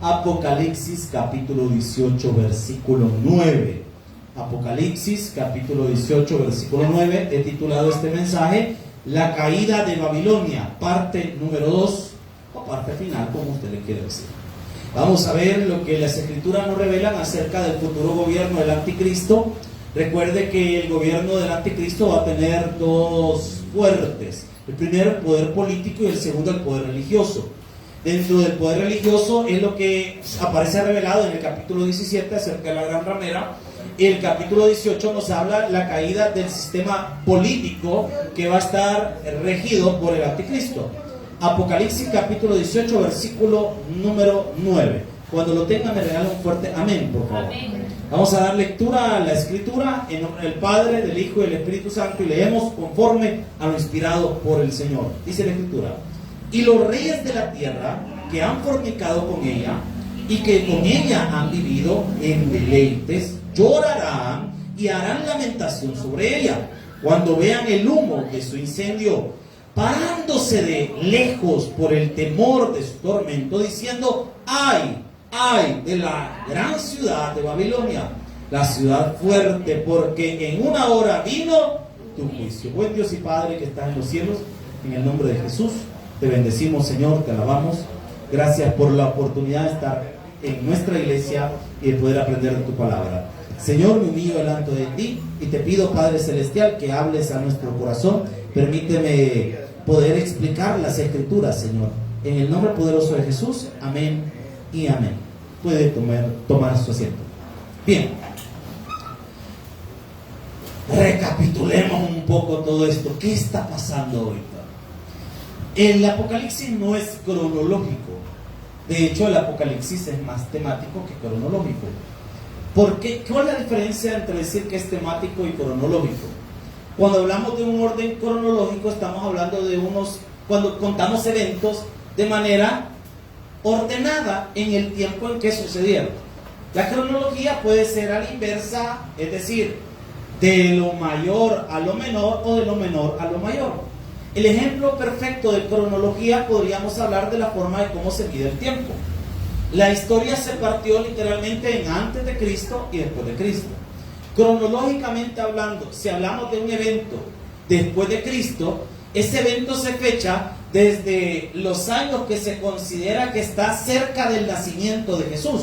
Apocalipsis capítulo 18 versículo 9. Apocalipsis capítulo 18 versículo 9. He titulado este mensaje La caída de Babilonia, parte número 2 o parte final, como usted le quiere decir. Vamos a ver lo que las escrituras nos revelan acerca del futuro gobierno del anticristo. Recuerde que el gobierno del anticristo va a tener dos fuertes. El primero, el poder político, y el segundo, el poder religioso. Dentro del poder religioso es lo que aparece revelado en el capítulo 17 acerca de la gran ramera. El capítulo 18 nos habla la caída del sistema político que va a estar regido por el anticristo. Apocalipsis capítulo 18 versículo número 9. Cuando lo tenga me regala un fuerte amén, por favor. Amén. Vamos a dar lectura a la escritura en nombre del Padre, del Hijo y del Espíritu Santo, y leemos conforme a lo inspirado por el Señor. Dice la escritura: y los reyes de la tierra que han fornicado con ella y que con ella han vivido en deleites, llorarán y harán lamentación sobre ella cuando vean el humo de su incendio, parándose de lejos por el temor de su tormento, diciendo: ¡ay! ¡ay! De la gran ciudad de Babilonia, la ciudad fuerte, porque en una hora vino tu juicio. Buen Dios y Padre que estás en los cielos, en el nombre de Jesús te bendecimos, Señor, te alabamos. Gracias por la oportunidad de estar en nuestra iglesia y de poder aprender de tu palabra. Señor, me humillo delante de ti y te pido, Padre Celestial, que hables a nuestro corazón. Permíteme poder explicar las escrituras, Señor. En el nombre poderoso de Jesús, amén y amén. Puede tomar su asiento. Bien. Recapitulemos un poco todo esto. ¿Qué está pasando ahorita? El Apocalipsis no es cronológico. De hecho, el Apocalipsis es más temático que cronológico. ¿Por qué? ¿Cuál es la diferencia entre decir que es temático y cronológico? Cuando hablamos de un orden cronológico, estamos hablando de cuando contamos eventos de manera ordenada en el tiempo en que sucedieron. La cronología puede ser a la inversa, es decir, de lo mayor a lo menor o de lo menor a lo mayor. El ejemplo perfecto de cronología podríamos hablar de la forma de cómo se mide el tiempo. La historia se partió literalmente en antes de Cristo y después de Cristo. Cronológicamente hablando, si hablamos de un evento después de Cristo, ese evento se fecha desde los años que se considera que está cerca del nacimiento de Jesús.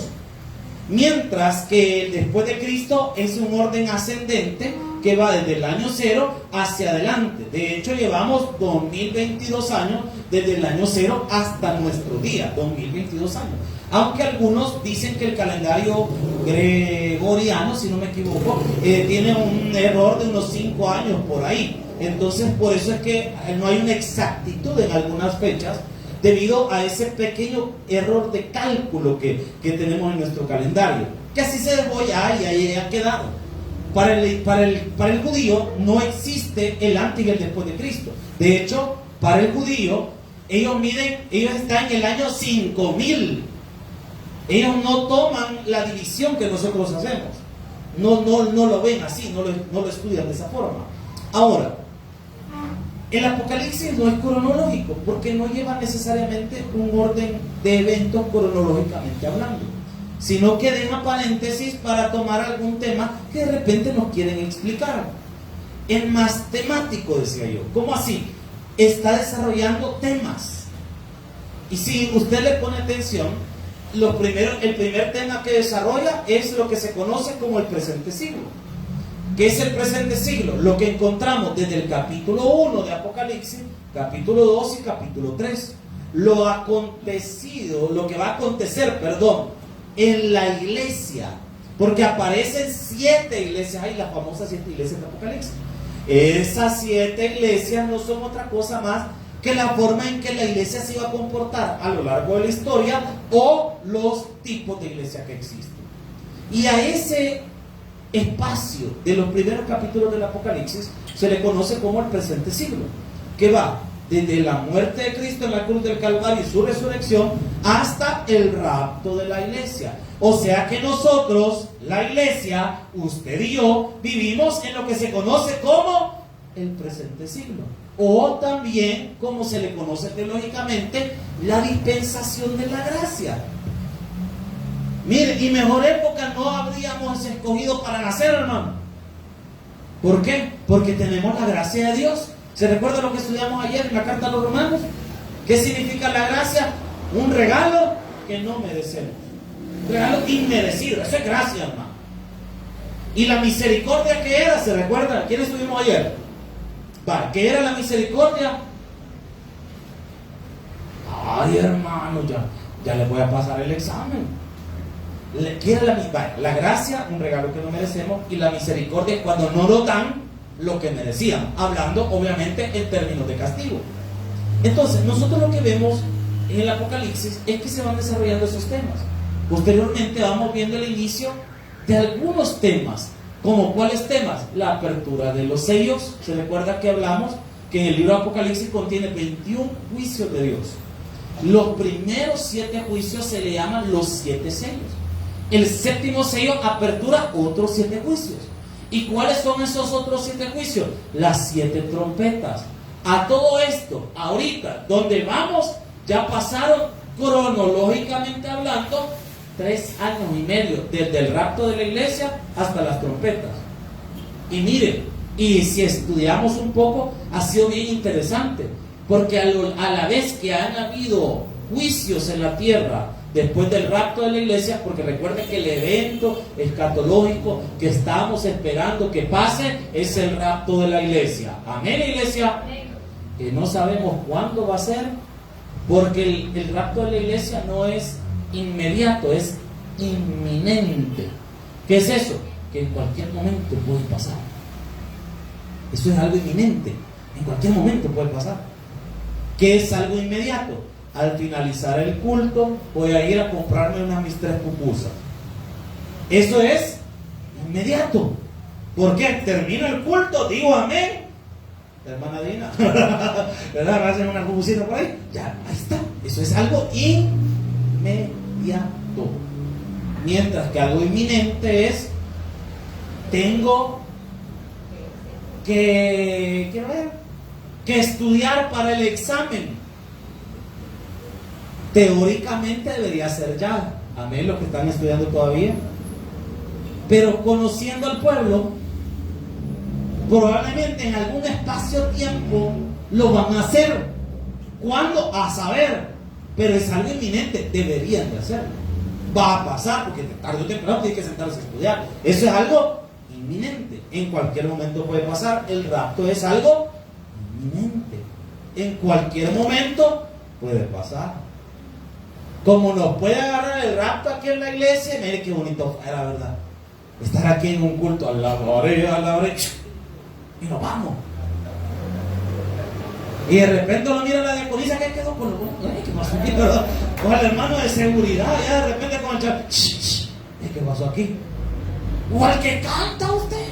Mientras que el después de Cristo es un orden ascendente que va desde el año 0 hacia adelante. De hecho, llevamos 2022 años desde el año 0 hasta nuestro día, 2022 años. Aunque algunos dicen que el calendario gregoriano, si no me equivoco, tiene un error de unos 5 años por ahí. Entonces, por eso es que no hay una exactitud en algunas fechas, debido a ese pequeño error de cálculo que tenemos en nuestro calendario, que así se dejó ya y ahí ha quedado. Para el judío no existe el antes y el después de Cristo. De hecho, para el judío, ellos están en el año 5000. Ellos no toman la división que nosotros hacemos. No lo ven así, no lo estudian de esa forma. Ahora, el Apocalipsis no es cronológico porque no lleva necesariamente un orden de eventos cronológicamente hablando, sino que deja paréntesis para tomar algún tema que de repente nos quieren explicar. Es más temático, decía yo. ¿Cómo así? Está desarrollando temas. Y si usted le pone atención, el primer tema que desarrolla es lo que se conoce como el presente siglo. ¿Qué es el presente siglo? Lo que encontramos desde el capítulo 1 de Apocalipsis, capítulo 2 y capítulo 3. Lo que va a acontecer, en la iglesia. Porque aparecen 7 iglesias, hay las famosas 7 iglesias de Apocalipsis. Esas 7 iglesias no son otra cosa más que la forma en que la iglesia se iba a comportar a lo largo de la historia o los tipos de iglesia que existen. Y a ese espacio de los primeros capítulos del Apocalipsis se le conoce como el presente siglo, que va desde la muerte de Cristo en la cruz del Calvario y su resurrección hasta el rapto de la iglesia. O sea que nosotros, la iglesia, usted y yo, vivimos en lo que se conoce como el presente siglo, o también como se le conoce teológicamente, la dispensación de la gracia. Mire, y mejor época no habríamos escogido para nacer, hermano. ¿Por qué? Porque tenemos la gracia de Dios. ¿Se recuerda lo que estudiamos ayer en la carta a los romanos? ¿Qué significa la gracia? Un regalo que no merecemos. Un regalo inmerecido. Eso es gracia, hermano. ¿Y la misericordia qué era? ¿Se recuerda? ¿Quién estuvimos ayer? Vale, ¿qué era la misericordia? Ay, hermano, ya le voy a pasar el examen. ¿Qué era la gracia? Un regalo que no merecemos. Y la misericordia cuando no nos dan lo que merecíamos, hablando obviamente en términos de castigo. Entonces nosotros lo que vemos en el Apocalipsis es que se van desarrollando esos temas. Posteriormente vamos viendo el inicio de algunos temas. ¿Como cuáles temas? La apertura de los sellos. Se recuerda que hablamos que en el libro de Apocalipsis contiene 21 juicios de Dios. Los primeros 7 juicios se le llaman los 7 sellos. El séptimo sello apertura otros 7 juicios. ¿Y cuáles son esos otros 7 juicios? Las 7 trompetas. A todo esto, ahorita, donde vamos, ya pasaron cronológicamente hablando 3 años y medio, desde el rapto de la iglesia hasta las trompetas. Y miren, y si estudiamos un poco, ha sido bien interesante, porque a la vez que han habido juicios en la tierra después del rapto de la iglesia, porque recuerden que el evento escatológico que estamos esperando que pase es el rapto de la iglesia. Amén, iglesia. Que no sabemos cuándo va a ser, porque el rapto de la iglesia no es inmediato, es inminente. ¿Qué es eso? Que en cualquier momento puede pasar. Eso es algo inminente, en cualquier momento puede pasar. ¿Qué es algo inmediato? Al finalizar el culto voy a ir a comprarme unas mis 3 pupusas. Eso es inmediato. ¿Por qué? Termino el culto, digo amén. La hermana Dina, ¿verdad? ¿Hacen una pupusita por ahí? Ya, ahí está. Eso es algo inmediato. Mientras que algo inminente es, tengo que estudiar para el examen. Teóricamente debería ser ya. Amén, los que están estudiando todavía. Pero conociendo al pueblo, probablemente en algún espacio-tiempo lo van a hacer. ¿Cuándo? A saber. Pero es algo inminente, deberían de hacerlo. Va a pasar, porque tarde o temprano tiene que sentarse a estudiar. Eso es algo inminente. En cualquier momento puede pasar. El rapto es algo inminente. En cualquier momento puede pasar. Como nos puede agarrar el rapto aquí en la iglesia, mire qué bonito fuera, ¿verdad? Estar aquí en un culto, al lado, y nos vamos. Y de repente lo mira la diaconisa que quedó con lo que pasó aquí, ¿verdad? O el hermano de seguridad, ya de repente con el chaval, ¿qué pasó aquí? O al que canta usted,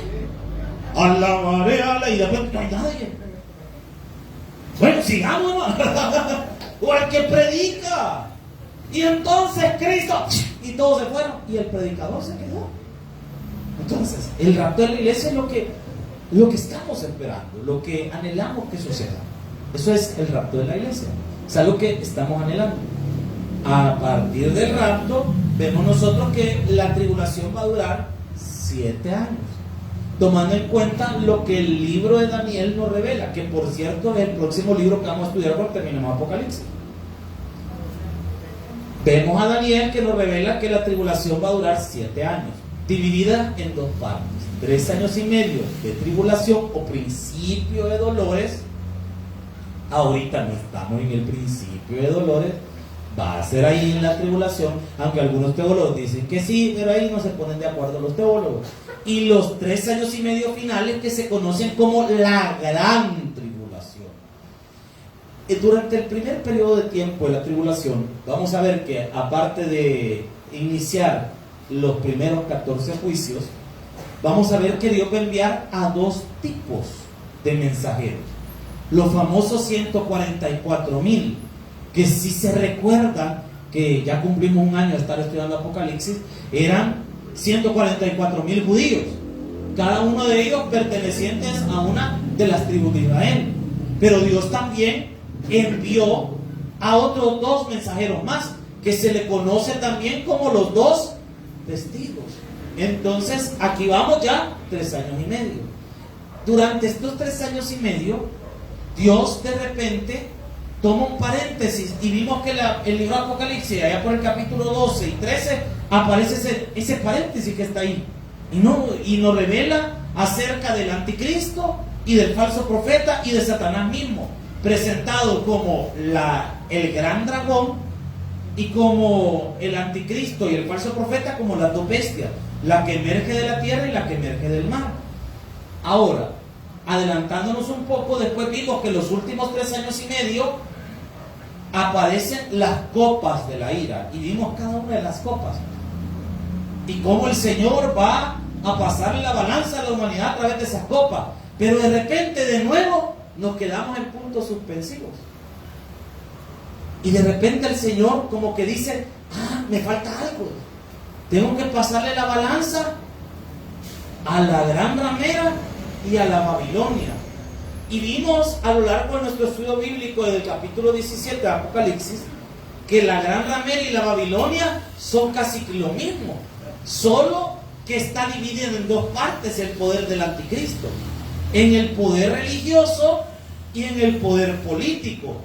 alabaré, y de repente no hay nadie. Bueno, sigamos, ¿no? O al que predica. Y entonces Cristo, y todos se fueron, y el predicador se quedó. Entonces, el rapto de la iglesia es lo que estamos esperando, lo que anhelamos que suceda. Eso es el rapto de la iglesia. Es algo que estamos anhelando. A partir del rapto, vemos nosotros que la tribulación va a durar 7 años. Tomando en cuenta lo que el libro de Daniel nos revela, que por cierto es el próximo libro que vamos a estudiar cuando terminemos Apocalipsis. Vemos a Daniel que nos revela que la tribulación va a durar 7 años, dividida en 2 partes. 3 años y medio de tribulación o principio de dolores. Ahorita no estamos en el principio de dolores, va a ser ahí en la tribulación, aunque algunos teólogos dicen que sí, pero ahí no se ponen de acuerdo los teólogos. Y los 3 años y medio finales que se conocen como la gran tribulación. Durante el primer periodo de tiempo de la tribulación, vamos a ver que aparte de iniciar los primeros 14 juicios, vamos a ver que Dios va a enviar a 2 tipos de mensajeros. Los famosos 144,000, que si se recuerdan que ya cumplimos un año de estar estudiando Apocalipsis, eran 144,000 judíos, cada uno de ellos pertenecientes a una de las tribus de Israel. Pero Dios también envió a otros 2 mensajeros más, que se le conoce también como los 2 testigos. Entonces, aquí vamos ya 3 años y medio. Durante estos 3 años y medio, Dios de repente toma un paréntesis y vimos que el libro de Apocalipsis, allá por el capítulo 12 y 13, aparece ese paréntesis que está ahí. Y nos revela acerca del anticristo y del falso profeta y de Satanás mismo, presentado como el gran dragón y como el anticristo y el falso profeta como las dos bestias, la que emerge de la tierra y la que emerge del mar. Ahora, adelantándonos un poco, después vimos que en los últimos 3 años y medio aparecen las copas de la ira, y vimos cada una de las copas y cómo el Señor va a pasarle la balanza a la humanidad a través de esas copas. Pero de repente de nuevo nos quedamos en puntos suspensivos, y de repente el Señor como que dice: me falta algo, tengo que pasarle la balanza a la gran ramera y a la Babilonia. Y vimos a lo largo de nuestro estudio bíblico del capítulo 17 de Apocalipsis que la gran ramera y la Babilonia son casi lo mismo, solo que está dividido en 2 partes el poder del anticristo: en el poder religioso y en el poder político.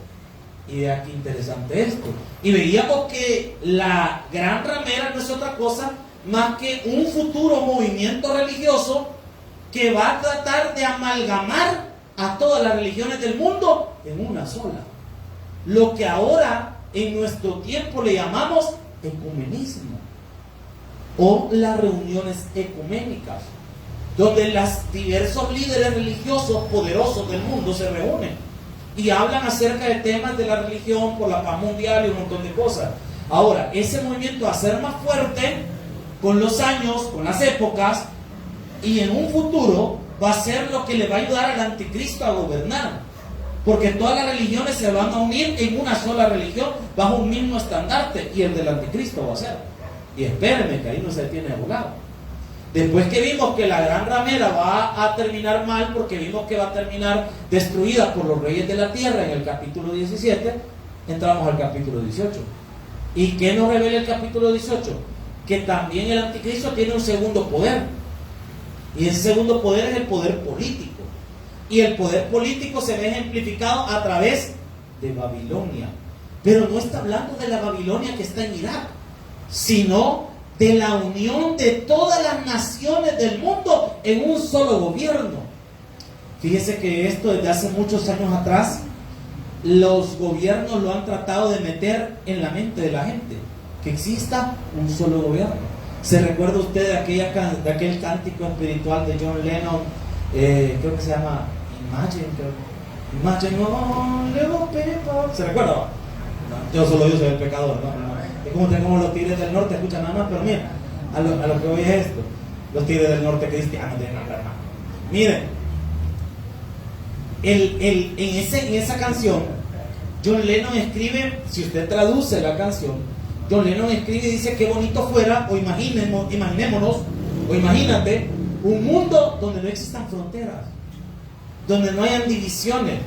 Y de aquí interesante esto. Y veíamos que la gran ramera no es otra cosa más que un futuro movimiento religioso que va a tratar de amalgamar a todas las religiones del mundo en una sola. Lo que ahora en nuestro tiempo le llamamos ecumenismo, o las reuniones ecuménicas, donde los diversos líderes religiosos poderosos del mundo se reúnen y hablan acerca de temas de la religión, por la paz mundial y un montón de cosas. Ahora, ese movimiento va a ser más fuerte con los años, con las épocas, y en un futuro va a ser lo que le va a ayudar al anticristo a gobernar, porque todas las religiones se van a unir en una sola religión bajo un mismo estandarte, y el del anticristo va a ser. Y espérenme que ahí no se tiene abogado. Después que vimos que la gran ramera va a terminar mal, porque vimos que va a terminar destruida por los reyes de la tierra en el capítulo 17, entramos al capítulo 18. ¿Y qué nos revela el capítulo 18? Que también el anticristo tiene un segundo poder, y ese segundo poder es el poder político, y el poder político se ve ejemplificado a través de Babilonia. Pero no está hablando de la Babilonia que está en Irak, sino de la unión de todas las naciones del mundo en un solo gobierno. Fíjese que esto desde hace muchos años atrás los gobiernos lo han tratado de meter en la mente de la gente, que exista un solo gobierno. ¿Se recuerda usted de aquel cántico espiritual de John Lennon? Creo que se llama Imagine on little people. ¿Se recuerda? No, yo solo soy el pecador, ¿no? Es como los tigres del norte, escuchan nada más, pero mira, a lo que voy es esto. Los tigres del norte cristianos tienen nada más. Miren, en esa canción, John Lennon escribe, si usted traduce la canción, John Lennon escribe y dice: qué bonito fuera, o imaginémonos, o imagínate, un mundo donde no existan fronteras, donde no hayan divisiones.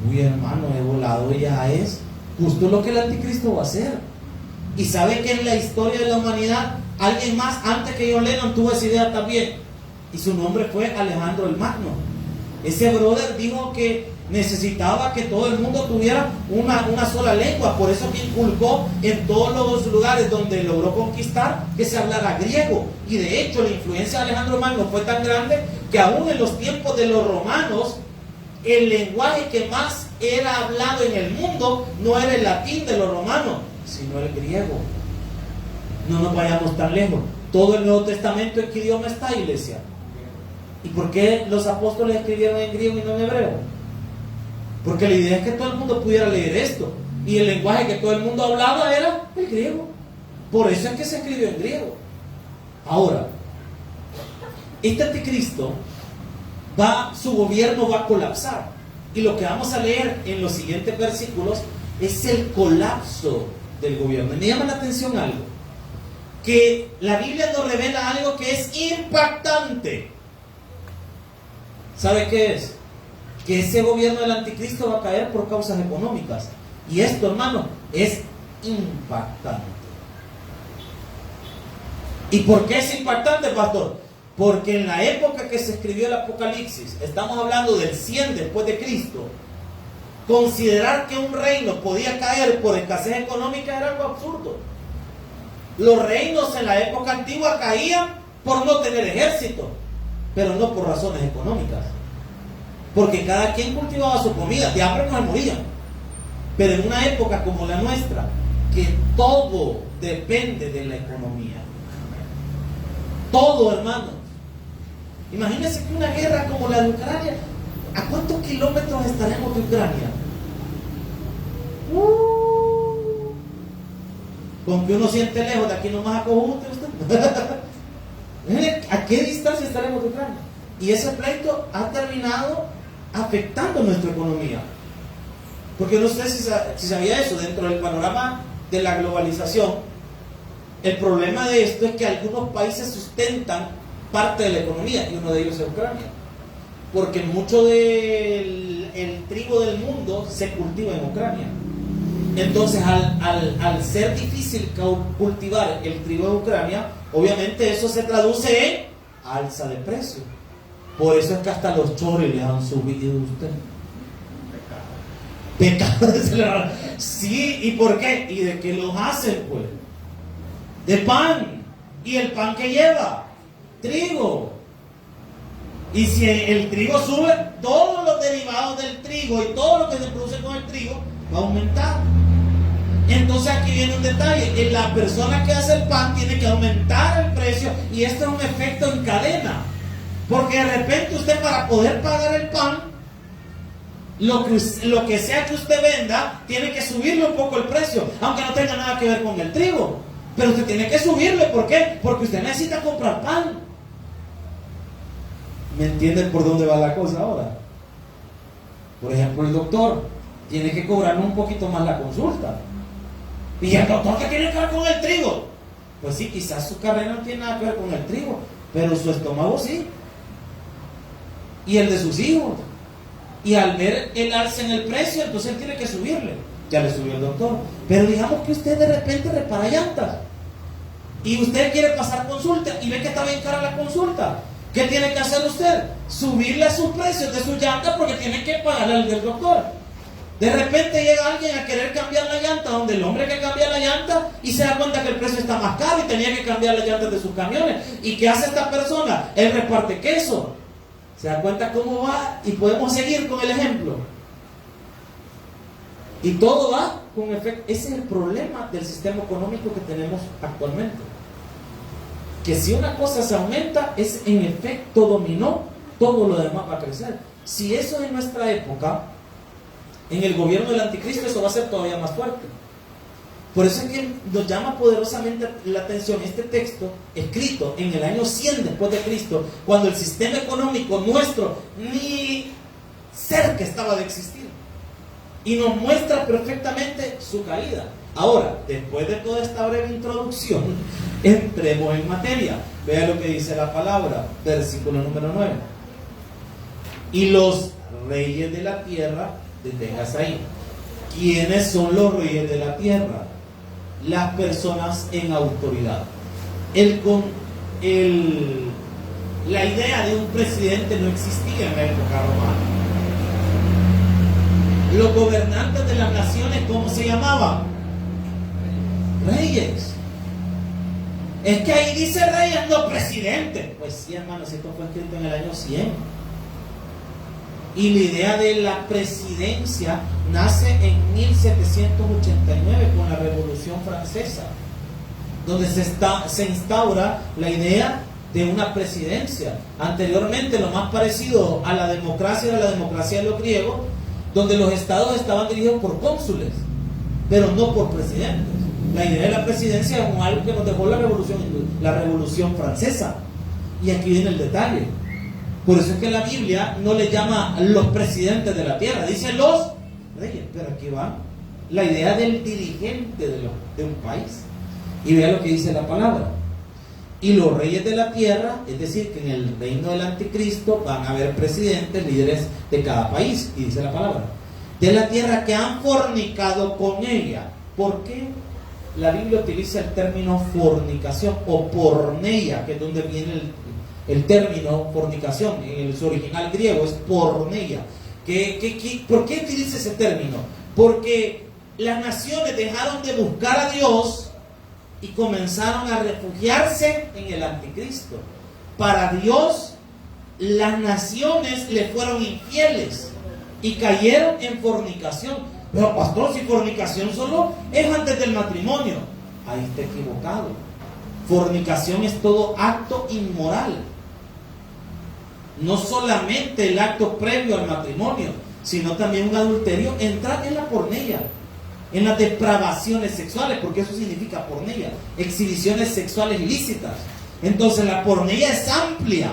Uy, hermano, he volado, ya es justo lo que el anticristo va a hacer. Y sabe que en la historia de la humanidad, alguien más antes que John Lennon tuvo esa idea también, y su nombre fue Alejandro el Magno. Ese brother dijo que necesitaba que todo el mundo tuviera una sola lengua, por eso que inculcó en todos los lugares donde logró conquistar que se hablara griego. Y de hecho la influencia de Alejandro Magno fue tan grande que aún en los tiempos de los romanos, el lenguaje que más era hablado en el mundo no era el latín de los romanos, sino el griego. No nos vayamos tan lejos. Todo el Nuevo Testamento, ¿en qué idioma está, iglesia? ¿Y por qué los apóstoles escribieron en griego y no en hebreo? Porque la idea es que todo el mundo pudiera leer esto, y el lenguaje que todo el mundo hablaba era el griego. Por eso es que se escribió en griego. Ahora, este anticristo su gobierno va a colapsar, y lo que vamos a leer en los siguientes versículos es el colapso del gobierno. Me llama la atención algo, que la Biblia nos revela algo que es impactante. ¿Sabe qué es? Que ese gobierno del anticristo va a caer por causas económicas. Y esto, hermano, es impactante. ¿Y por qué es impactante, pastor? Porque en la época que se escribió el Apocalipsis, estamos hablando del 100 después de Cristo, considerar que un reino podía caer por escasez económica era algo absurdo. Los reinos en la época antigua caían por no tener ejército, pero no por razones económicas. Porque cada quien cultivaba su comida, de hambre no se morían. Pero en una época como la nuestra, que todo depende de la economía. Todo, hermanos. Imagínense que una guerra como la de Ucrania, ¿a cuántos kilómetros estaremos de Ucrania? Con que uno siente lejos, de aquí nomás a Cojute usted. ¿A qué distancia estaremos de Ucrania? Y ese pleito ha terminado afectando nuestra economía. Porque no sé si sabía eso, dentro del panorama de la globalización, el problema de esto es que algunos países sustentan parte de la economía, y uno de ellos es Ucrania. Porque mucho del trigo del mundo se cultiva en Ucrania. Entonces, al ser difícil cultivar el trigo de Ucrania, obviamente eso se traduce en alza de precio. Por eso es que hasta los chores les han subido a usted. Pecado. Sí, ¿y por qué? ¿Y de qué los hacen, pues? De pan. ¿Y el pan que lleva? Trigo. Y si el trigo sube, todos los derivados del trigo y todo lo que se produce con el trigo va a aumentar. Entonces aquí viene un detalle: la persona que hace el pan tiene que aumentar el precio, y esto es un efecto en cadena, porque de repente usted, para poder pagar el pan, lo que sea que usted venda, tiene que subirle un poco el precio, aunque no tenga nada que ver con el trigo, pero usted tiene que subirle. ¿Por qué? Porque usted necesita comprar pan. ¿Me entienden por dónde va la cosa ahora? Por ejemplo, el doctor tiene que cobrarnos un poquito más la consulta. ¿Y el doctor qué tiene que ver con el trigo? Pues sí, quizás su carrera no tiene nada que ver con el trigo, pero su estómago sí, y el de sus hijos. Y al ver el alza en el precio, entonces él tiene que subirle. Ya le subió el doctor. Pero digamos que usted de repente repara llantas y usted quiere pasar consulta y ve que está bien cara la consulta. ¿Qué tiene que hacer usted? Subirle sus precios de sus llantas, porque tiene que pagarle al del doctor. De repente llega alguien a querer cambiar la llanta, donde el hombre que cambia la llanta, y se da cuenta que el precio está más caro y tenía que cambiar las llantas de sus camiones. ¿Y qué hace esta persona? Él reparte queso. ¿Se da cuenta cómo va? Y podemos seguir con el ejemplo. Y todo va con efecto. Ese es el problema del sistema económico que tenemos actualmente. Que si una cosa se aumenta, es en efecto dominó, todo lo demás va a crecer. Si eso es en nuestra época, en el gobierno del anticristo, eso va a ser todavía más fuerte. Por eso es que nos llama poderosamente la atención este texto, escrito en el año 100 después de Cristo, cuando el sistema económico nuestro ni cerca estaba de existir, y nos muestra perfectamente su caída. Ahora, después de toda esta breve introducción, entremos en materia. Vea lo que dice la palabra, versículo número 9. Y los reyes de la tierra, detengas ahí. ¿Quiénes son los reyes de la tierra? Las personas en autoridad. La idea de un presidente no existía en la época romana. Los gobernantes de las naciones, ¿cómo se llamaban? Reyes. Es que ahí dice reyes, no presidente. Pues sí, hermanos, esto fue escrito en el año 100. Y la idea de la presidencia nace en 1789 con la Revolución Francesa, donde se instaura la idea de una presidencia. Anteriormente, lo más parecido a la democracia era la democracia de los griegos, donde los estados estaban dirigidos por cónsules, pero no por presidentes. La idea de la presidencia es algo que nos dejó la Revolución Francesa. Y aquí viene el detalle. Por eso es que la Biblia no le llama los presidentes de la tierra, dice los reyes. Pero aquí va la idea del dirigente de un país. Y vea lo que dice la palabra. Y los reyes de la tierra, es decir, que en el reino del anticristo van a haber presidentes, líderes de cada país. Y dice la palabra, de la tierra, que han fornicado con ella. ¿Por qué? la Biblia utiliza el término fornicación o porneia, que es donde viene el término fornicación. En su original griego es porneia. ¿Por qué utiliza ese término? Porque las naciones dejaron de buscar a Dios y comenzaron a refugiarse en el anticristo. Para Dios, las naciones le fueron infieles y cayeron en fornicación. Pero pastor, si fornicación solo es antes del matrimonio, ahí está equivocado. Fornicación es todo acto inmoral. No solamente el acto previo al matrimonio, sino también un adulterio entra en la porneia, en las depravaciones sexuales, porque eso significa porneia, exhibiciones sexuales ilícitas. Entonces la porneia es amplia.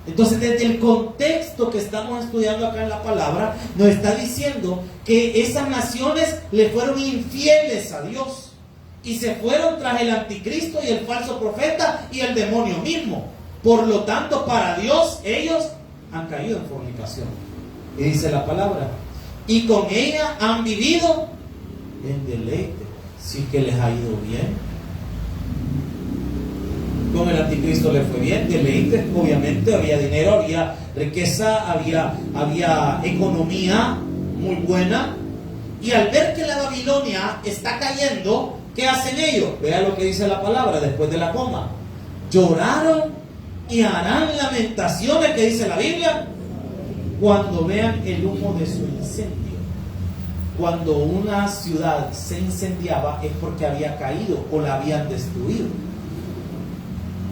Entonces, desde el contexto que estamos estudiando acá en la palabra, nos está diciendo que esas naciones le fueron infieles a Dios y se fueron tras el anticristo y el falso profeta y el demonio mismo. Por lo tanto, para Dios, ellos han caído en fornicación. Y dice la palabra, y con ella han vivido en deleite. Sí que les ha ido bien. Con el anticristo le fue bien, deleite, obviamente, había dinero, había riqueza, había economía muy buena. Y al ver que la Babilonia está cayendo, ¿qué hacen ellos? Vea lo que dice la palabra después de la coma. Lloraron y harán lamentaciones, que dice la Biblia, cuando vean el humo de su incendio. Cuando una ciudad se incendiaba es porque había caído o la habían destruido.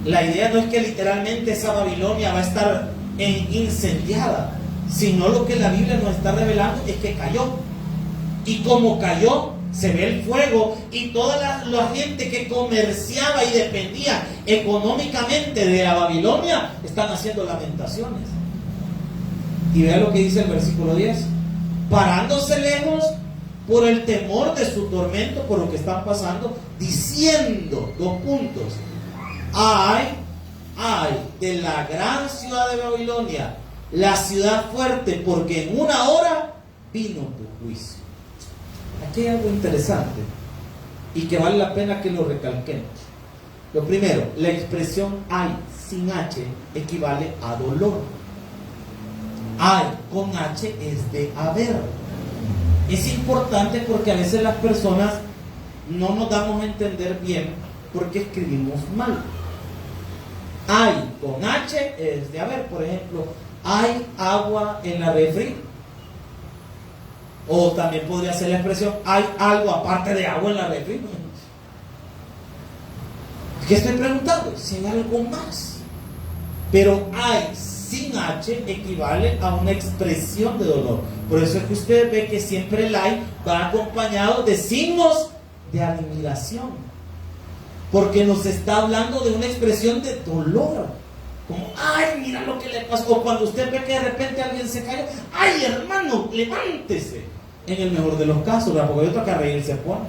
La idea no es que literalmente esa Babilonia va a estar incendiada, sino lo que la Biblia nos está revelando es que cayó. Y como cayó, se ve el fuego y toda la gente que comerciaba y dependía económicamente de la Babilonia están haciendo lamentaciones. Y vea lo que dice el versículo 10. Parándose lejos por el temor de su tormento, por lo que están pasando, diciendo, 2 puntos. Ay de la gran ciudad de Babilonia, la ciudad fuerte, porque en una hora vino tu juicio. Aquí hay algo interesante y que vale la pena que lo recalquemos. Lo primero, la expresión ay sin H equivale a dolor. Ay con H es de haber. Es importante porque a veces las personas no nos damos a entender bien porque escribimos mal. Hay con H es de haber. Por ejemplo, hay agua en la refri. O también podría ser la expresión hay algo aparte de agua en la refri. ¿Qué estoy preguntando? Si hay algo más. Pero hay sin H equivale a una expresión de dolor. Por eso es que usted ve que siempre el hay va acompañado de signos de admiración. Porque nos está hablando de una expresión de dolor. Como, ay, mira lo que le pasó. O cuando usted ve que de repente alguien se cayó, ay, hermano, levántese. En el mejor de los casos, ¿verdad? Porque hay otro que a reír se pone.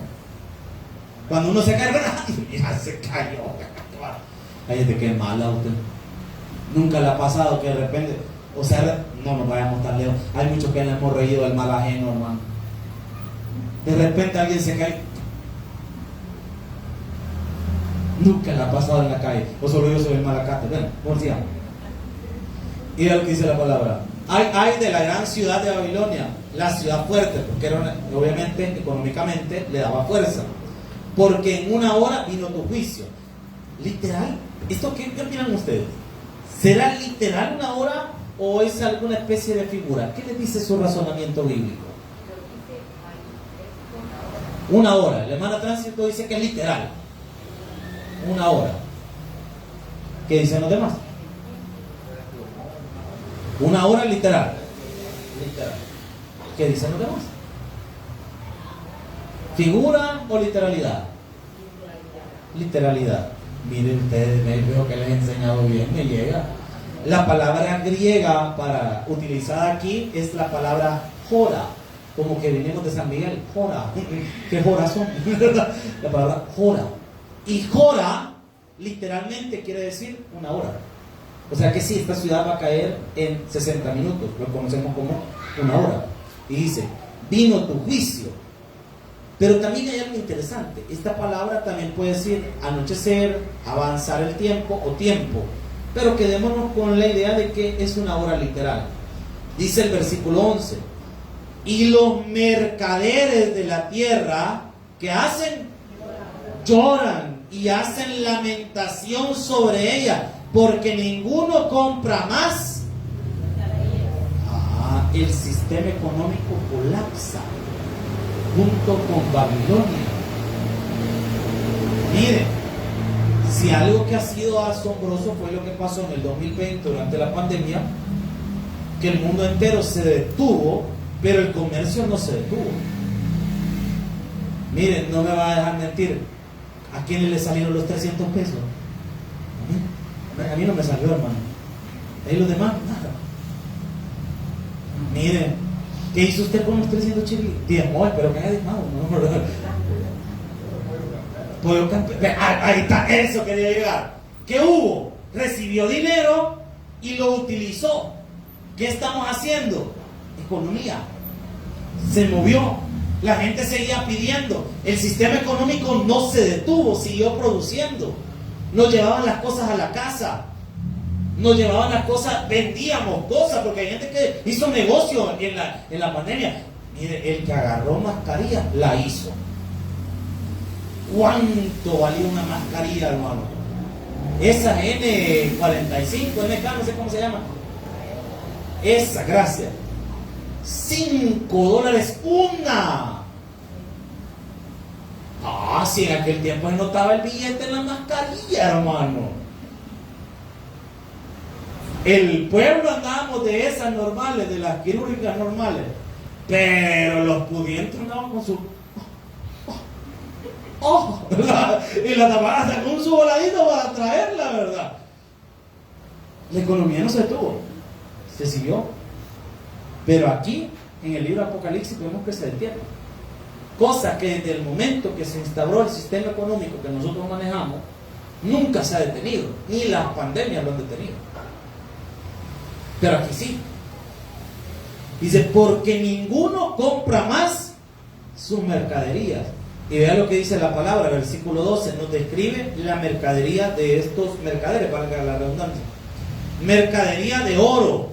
Cuando uno se cae, ay, mira, se cayó. Ay, es de qué mala usted. Nunca le ha pasado que de repente, o sea, no nos vayamos tan lejos. Hay muchos que le hemos reído del mal ajeno, hermano. De repente alguien se cae. Nunca le ha pasado en la calle. O solo yo soy el malacate. Bueno, por si y de lo que dice la palabra. Hay de la gran ciudad de Babilonia, la ciudad fuerte, porque era obviamente económicamente le daba fuerza. Porque en una hora vino tu juicio. Literal. ¿Esto qué opinan ustedes? ¿Será literal una hora o es alguna especie de figura? ¿Qué les dice su razonamiento bíblico? Una hora. El hermano Tránsito dice que es literal. Una hora. ¿Qué dicen los demás? Una hora literal. ¿Qué dicen los demás? ¿Figura o literalidad? Literalidad. Miren ustedes, veo que les he enseñado bien, me llega. La palabra griega para utilizada aquí es la palabra jora, como que venimos de San Miguel, jora. ¿Qué joras son? La palabra jora. Y jora literalmente quiere decir una hora. O sea que sí, esta ciudad va a caer en 60 minutos, lo conocemos como una hora. Y dice, vino tu juicio. Pero también hay algo interesante. Esta palabra también puede decir anochecer, avanzar el tiempo o tiempo. Pero quedémonos con la idea de que es una hora literal. Dice el versículo 11: y los mercaderes de la tierra, ¿qué hacen? Lloran y hacen lamentación sobre ella, porque ninguno compra más. El sistema económico colapsa junto con Babilonia. Miren, si algo que ha sido asombroso fue lo que pasó en el 2020 durante la pandemia, que el mundo entero se detuvo, pero el comercio no se detuvo. Miren, no me va a dejar mentir, ¿a quiénes le salieron los 300 pesos? A mí no me salió, hermano. ¿Y los demás? Nada. Miren, ¿qué hizo usted con los 300 chiles? Diezmó, pero que haya diezmado, ¿no? Ahí está, eso quería llegar. ¿Qué hubo? Recibió dinero y lo utilizó. ¿Qué estamos haciendo? Economía. Se movió. La gente seguía pidiendo. El sistema económico no se detuvo, siguió produciendo. Nos llevaban las cosas a la casa. Nos llevaban las cosas, vendíamos cosas, porque hay gente que hizo negocio en la pandemia. Mire, el que agarró mascarilla, la hizo. ¿Cuánto valía una mascarilla, hermano? Esa N45, NK, no sé cómo se llama. Esa, gracias. $5 una. Si en aquel tiempo se notaba el billete en la mascarilla, hermano. El pueblo andábamos de esas normales, de las quirúrgicas normales, pero los pudientes andaban con su y la tapaban con su voladito para traerla, ¿verdad? La economía no se detuvo, se siguió. Pero aquí, en el libro de Apocalipsis, vemos que se detiene. Cosa que desde el momento que se instauró el sistema económico que nosotros manejamos, nunca se ha detenido, ni las pandemias lo han detenido. Pero aquí sí. Dice, porque ninguno compra más sus mercaderías. Y vea lo que dice la palabra, versículo 12, nos describe la mercadería de estos mercaderes, valga la redundancia. Mercadería de oro,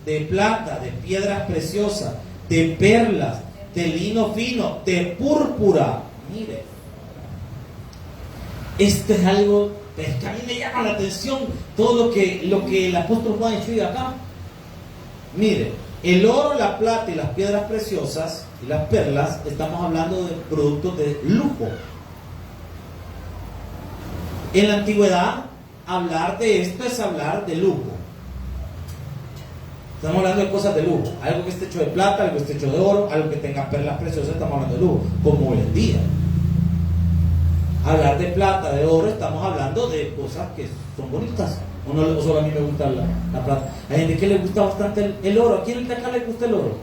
de plata, de piedras preciosas, de perlas, de lino fino, de púrpura. Mire, esto es algo que a mí me llama la atención, todo lo que el apóstol Juan escribe acá. Mire, el oro, la plata y las piedras preciosas y las perlas, estamos hablando de productos de lujo. En la antigüedad, hablar de esto es hablar de lujo. Estamos hablando de cosas de lujo, algo que esté hecho de plata, algo que esté hecho de oro, algo que tenga perlas preciosas, estamos hablando de lujo, como hoy en día. Hablar de plata, de oro, estamos hablando de cosas que son bonitas. O solo a mí me gusta la plata. Hay gente que le gusta bastante el oro. ¿A quién de acá le gusta el oro?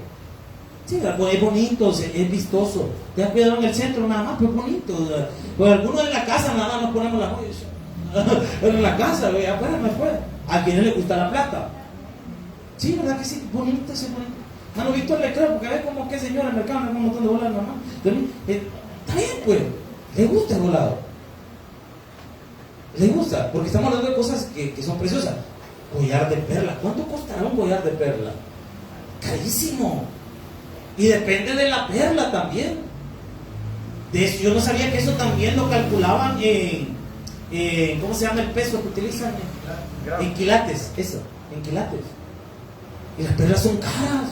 Sí, es bonito, es vistoso. Te has cuidado en el centro nada más, pero es bonito. Pues algunos en la casa nada más nos ponemos las joyas. Pero en la casa, espérame, pues. ¿A quién le gusta la plata? Sí, ¿verdad que sí? Bonito, sí, bonito. Mano, Víctor le creo, porque ves como que señora en el mercado, un montón de bolas nada más. Está bien, pues. Le gusta el volado. Le gusta, porque estamos hablando de cosas que son preciosas. Collar de perla. ¿Cuánto costará un collar de perla? Carísimo. Y depende de la perla también. De eso, yo no sabía que eso también lo calculaban en ¿cómo se llama el peso que utilizan? En quilates, eso, en quilates. Y las perlas son caras.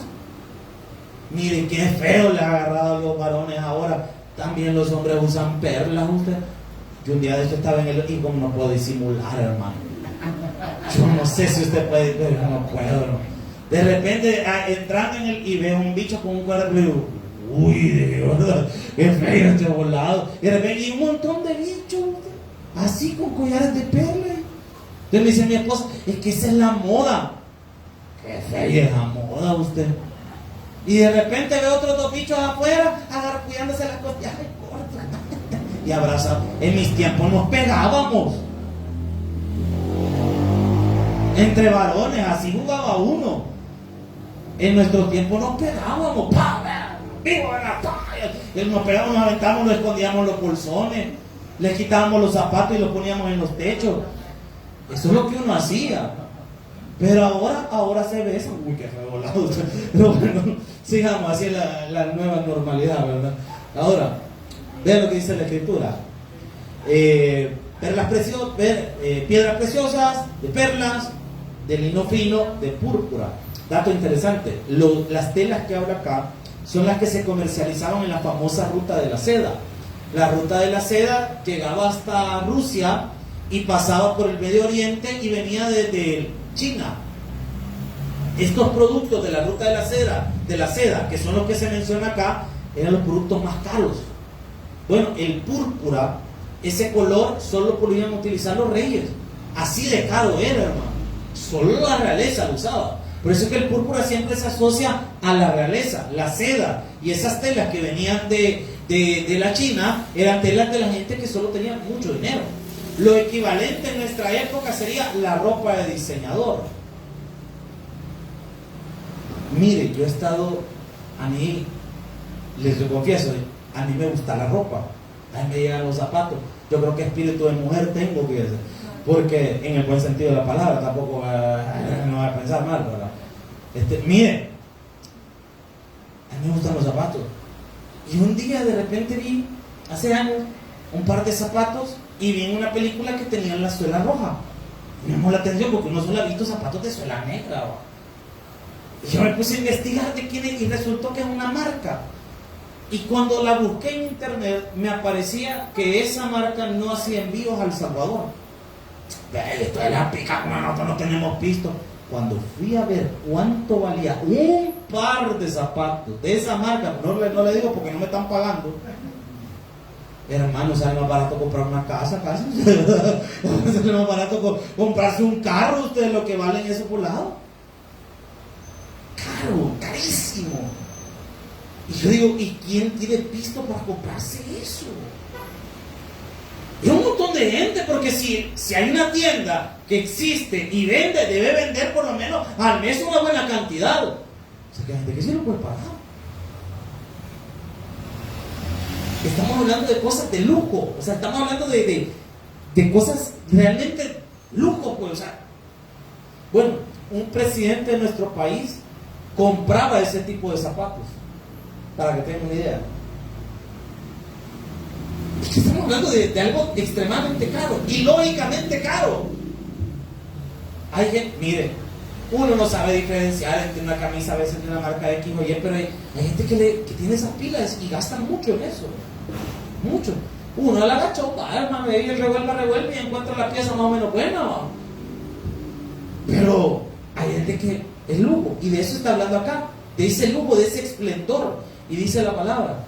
Miren qué feo le ha agarrado a los varones ahora. También los hombres usan perlas, usted. Yo un día de esto estaba en el... Y como no puedo disimular, hermano. Yo no sé si usted puede... Pero no puedo, ¿no? De repente, entrando en el... Y veo un bicho con un cuerpo y digo... Uy, Dios, qué feo este volado. Y de repente, y un montón de bichos, así con collares de perla. Entonces me dice mi esposa, es que esa es la moda. Qué fea es la moda, usted. Y de repente veo otros dos bichos afuera, cuidándose las costillas. Ay, corto. Y abrazados. En mis tiempos nos pegábamos. Entre varones, así jugaba uno. En nuestro tiempo nos pegábamos. ¡Pah! vivo en la talla. Y nos pegamos, nos aventamos, nos escondíamos los bolsones, les quitábamos los zapatos y los poníamos en los techos. Eso es lo que uno hacía. Pero ahora se ve eso. Uy, qué feo volado. Pero bueno, sigamos así la nueva normalidad, ¿verdad? Ahora, vean lo que dice la escritura. Piedras preciosas, de perlas, de lino fino, de púrpura. Dato interesante, las telas que habla acá son las que se comercializaban en la famosa ruta de la seda. La ruta de la seda llegaba hasta Rusia y pasaba por el Medio Oriente y venía desde China. Estos productos de la ruta de la seda, que son los que se menciona acá, eran los productos más caros. Bueno, el púrpura, ese color solo podían utilizar los reyes. Así de caro era, hermano. Solo la realeza lo usaba. Por eso es que el púrpura siempre se asocia a la realeza, la seda. Y esas telas que venían de la China eran telas de la gente que solo tenía mucho dinero. Lo equivalente en nuestra época sería la ropa de diseñador. Mire, yo he estado, a mí, les confieso, a mí me gusta la ropa, a mí me llegan los zapatos. Yo creo que espíritu de mujer tengo, fíjese, porque en el buen sentido de la palabra, tampoco no voy a pensar mal, ¿verdad? Mire, a mí me gustan los zapatos. Y un día de repente vi, hace años, un par de zapatos y vi en una película que tenían la suela roja. Y me llamó la atención porque uno solo ha visto zapatos de suela negra, ¿va? Y yo me puse a investigar de quién es y resultó que es una marca. Y cuando la busqué en internet me aparecía que esa marca no hacía envíos a El Salvador. Esto es la pica, como nosotros no tenemos pisto. Cuando fui a ver cuánto valía un par de zapatos de esa marca, no le digo porque no me están pagando. Hermano, sale más barato comprar una casa casi. Sale más barato comprarse un carro, ustedes lo que valen eso por lado. Caro, carísimo. Y yo digo, ¿y quién tiene pisto para comprarse eso? Y un montón de gente, porque si hay una tienda que existe y vende, debe vender por lo menos al mes una buena cantidad. O sea, que hay gente que sí lo puede pagar. Estamos hablando de cosas de lujo, o sea, estamos hablando de cosas realmente lujo, pues, o sea. Bueno, un presidente de nuestro país compraba ese tipo de zapatos, para que tengan una idea. Es que estamos hablando de algo extremadamente caro, ilógicamente caro. Hay gente, mire, uno no sabe diferenciar entre una camisa a veces de una marca X o Y, pero hay gente que tiene esas pilas y gastan mucho en eso. Mucho. Uno la agachó, hermano, y el revuelve y encuentra la pieza más o menos buena, ¿no? Pero hay gente que es lujo, y de eso está hablando acá, de ese lujo, de ese esplendor. Y dice la palabra,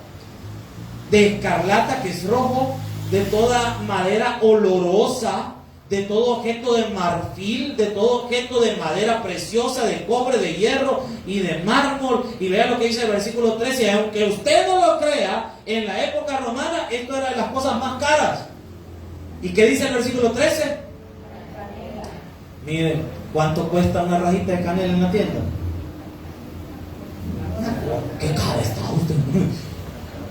de escarlata, que es rojo, de toda madera olorosa, de todo objeto de marfil, de todo objeto de madera preciosa, de cobre, de hierro y de mármol. Y vea lo que dice el versículo 13, y aunque usted no lo crea, en la época romana esto era de las cosas más caras. ¿Y qué dice el versículo 13? Miren, ¿cuánto cuesta una rajita de canela en la tienda? ¿Qué cara está usted?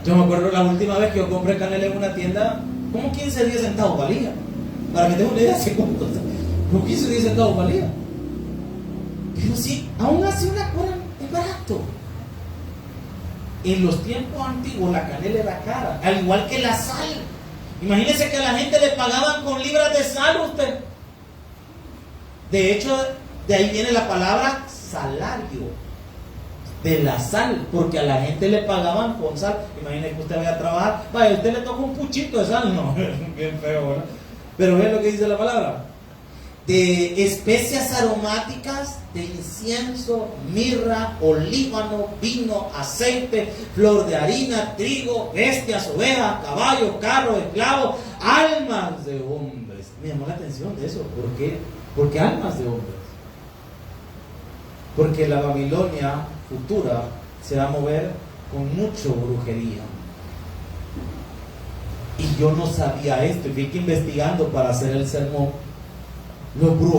Yo me acuerdo la última vez que yo compré canela en una tienda, como 15 10 centavos valía. Para que tenga una idea, hace cuánto, como 15 10 centavos valía. Pero sí, aún así una cosa es barato. En los tiempos antiguos la canela era cara, al igual que la sal. Imagínense que a la gente le pagaban con libras de sal usted. De hecho, de ahí viene la palabra salario, de la sal, porque a la gente le pagaban con sal. Imagínese que usted vaya a trabajar, vaya, a usted le toca un puchito de sal, no, bien feo, ¿verdad? Pero vean lo que dice la palabra, de especias aromáticas, de incienso, mirra, olíbano, vino, aceite, flor de harina, trigo, bestias, ovejas, caballos, carros, esclavos, almas de hombres. Me llamó la atención de eso. ¿Por qué? Porque almas de hombres. Porque la Babilonia futura se va a mover con mucha brujería. Y yo no sabía esto, y fui investigando para hacer el sermón. Los brujos